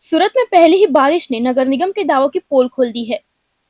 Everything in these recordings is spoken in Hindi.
सूरत में पहली ही बारिश ने नगर निगम के दावों की पोल खोल दी है।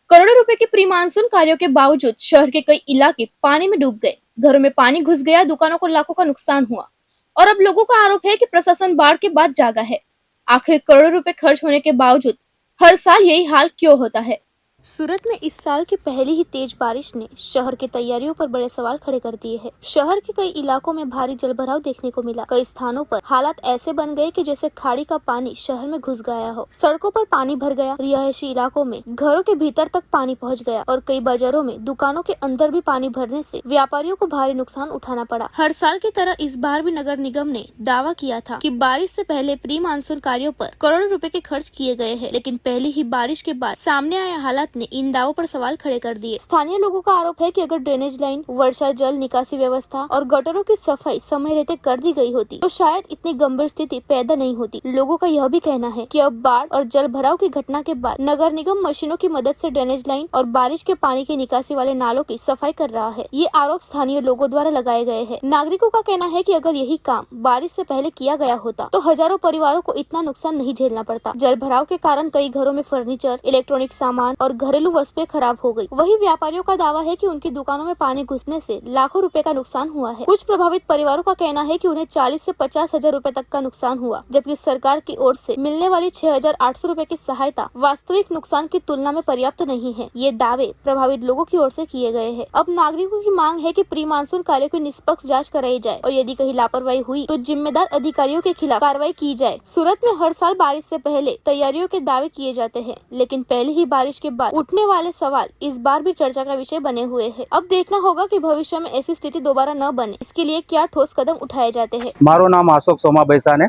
करोड़ों रुपए के प्री मानसून कार्यों के बावजूद शहर के कई इलाके पानी में डूब गए। घरों में पानी घुस गया, दुकानों को लाखों का नुकसान हुआ और अब लोगों का आरोप है कि प्रशासन बाढ़ के बाद जागा है। आखिर करोड़ों रुपए खर्च होने के बावजूद हर साल यही हाल क्यों होता है? सूरत में इस साल की पहली ही तेज बारिश ने शहर की तैयारियों पर बड़े सवाल खड़े कर दिए हैं। शहर के कई इलाकों में भारी जलभराव देखने को मिला। कई स्थानों पर हालात ऐसे बन गए कि जैसे खाड़ी का पानी शहर में घुस गया हो। सड़कों पर पानी भर गया, रिहायशी इलाकों में घरों के भीतर तक पानी पहुंच गया और कई बाजारों में दुकानों के अंदर भी पानी भरने से व्यापारियों को भारी नुकसान उठाना पड़ा। हर साल की तरह इस बार भी नगर निगम ने दावा किया था कि बारिश से पहले प्री मानसून कार्यों पर करोड़ों रुपए के खर्च किए गए हैं, लेकिन पहली ही बारिश के बाद सामने आया हालात ने इन दावों पर सवाल खड़े कर दिए। स्थानीय लोगों का आरोप है कि अगर ड्रेनेज लाइन, वर्षा जल निकासी व्यवस्था और गटरों की सफाई समय रहते कर दी गई होती तो शायद इतनी गंभीर स्थिति पैदा नहीं होती। लोगों का यह भी कहना है कि अब बाढ़ और जल भराव की घटना के बाद नगर निगम मशीनों की मदद से ड्रेनेज लाइन और बारिश के पानी की निकासी वाले नालों की सफाई कर रहा है। ये आरोप स्थानीय लोगों द्वारा लगाए गए हैं। नागरिकों का कहना है कि अगर यही काम बारिश से पहले किया गया होता तो हजारों परिवारों को इतना नुकसान नहीं झेलना पड़ता। जल भराव के कारण कई घरों में फर्नीचर, इलेक्ट्रॉनिक सामान और घरेलू वस्तुएं खराब हो गई। वहीं व्यापारियों का दावा है कि उनकी दुकानों में पानी घुसने से लाखों रुपए का नुकसान हुआ है। कुछ प्रभावित परिवारों का कहना है कि उन्हें 40 से 50 हजार रुपए तक का नुकसान हुआ, जबकि सरकार की ओर से मिलने वाली 6,800 रुपए की सहायता वास्तविक नुकसान की तुलना में पर्याप्त नहीं है। ये दावे प्रभावित लोगों की ओर से किए गए हैं। अब नागरिकों की मांग है कि प्री मानसून कार्य की निष्पक्ष जाँच कराई जाए और यदि कहीं लापरवाही हुई तो जिम्मेदार अधिकारियों के खिलाफ कार्रवाई की जाए। सूरत में हर साल बारिश से पहले तैयारियों के दावे किए जाते हैं, लेकिन पहली ही बारिश के बाद उठने वाले सवाल इस बार भी चर्चा का विषय बने हुए हैं। अब देखना होगा कि भविष्य में ऐसी स्थिति दोबारा न बने, इसके लिए क्या ठोस कदम उठाए जाते हैं। मारू नाम अशोक सोमा बैसाने,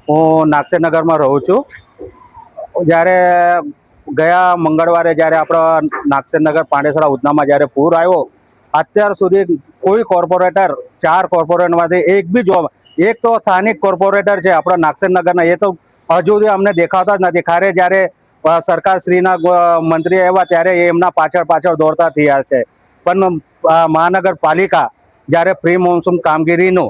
हूँ नागसेरनगर में रहूँ छूँ। જ્યારે ગયા મંગળવારે જ્યારે આપણા નાગસેરનગર પાંડેસરા ઉધનામાં જ્યારે પૂર આવ્યો, અત્યાર સુધી કોઈ કોર્પોરેટર 4 કોર્પોરેટરમાંથી એક બી જોવા, એક તો સ્થાનિક કોર્પોરેટર છે આપણા નાગસેરનગરના, એ તો હજુ સુધી અમને દેખાતા જ નથી. ખારે જ્યારે સરકારશ્રીના મંત્રી આવ્યા ત્યારે એ એમના પાછળ પાછળ દોડતા થયા છે. પણ મહાનગરપાલિકા જ્યારે પ્રી મોન્સૂન કામગીરીનું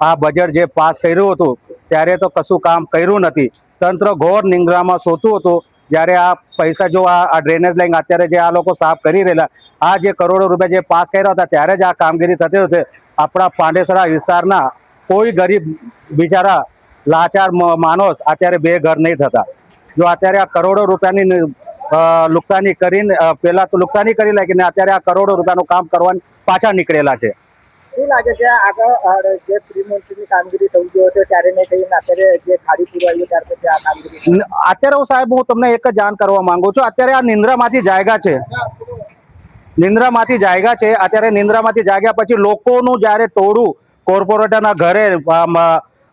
આ બજેટ જે પાસ કર્યું હતું ત્યારે તો કશું કામ કર્યું નથી. તંત્ર ઘોર નિંદ્રામાં સૂતું હતું. જ્યારે આ પૈસા જો આ ડ્રેનેજ લાઈન અત્યારે જે આ લોકો સાફ કરી રહેલા, આ જે કરોડો રૂપિયા જે પાસ કર્યા હતા ત્યારે જ આ કામગીરી થતી હતી. આપણા પાંડેસરા વિસ્તારના કોઈ ગરીબ બિચારા લાચાર માણસ અત્યારે બે ઘર નહીં થતા. જો અત્યારે આ કરોડો રૂપિયાની નુકસાની કરીને પહેલા તો નુકસાની કરી લાગીને અત્યારે આ કરોડો રૂપિયાનું કામ કરવાની પાછા નીકળેલા છે. શું લાગે છે આગળ જે પ્રી મોન્સૂનની કામગીરી થવી જોઈએ તો ત્યારે નહીં થઈને અત્યારે જે ખાડી પૂર આવ્યું ત્યાર પછી આ કામગીરી અત્યારે સાહેબ હું તમને એક જ જાણ કરવા માંગુ છું. અત્યારે આ નિંદ્રામાંથી જાગ્યા છે, નિંદ્રામાંથી જાગ્યા છે. અત્યારે નિંદ્રામાંથી જાગ્યા પછી લોકોનું જ્યારે ટોળું કોર્પોરેટરના ઘરે,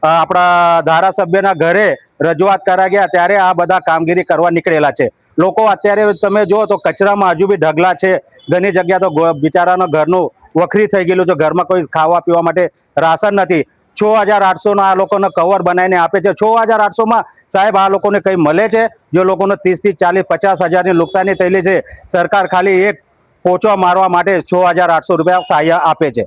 આપણા ધારાસભ્યના ઘરે રજૂઆત કરા ગયા ત્યારે આ બધા કામગીરી કરવા નીકળેલા છે. લોકો અત્યારે તમે જુઓ તો કચરામાં હજુ બી ઢગલા છે. ઘણી જગ્યા તો બિચારાના ઘરનું વખરી થઈ ગયેલું છે. ઘરમાં કોઈ ખાવા પીવા માટે રાશન નથી. 6,800 આ લોકોને કવર બનાવીને આપે છે. 6,800માં સાહેબ આ લોકોને કંઈ મળે છે? જે લોકોને 30 થી 40, 50 હજારની નુકસાની થયેલી છે, સરકાર ખાલી એક પોચો મારવા માટે 6,800 રૂપિયા સહાય આપે છે.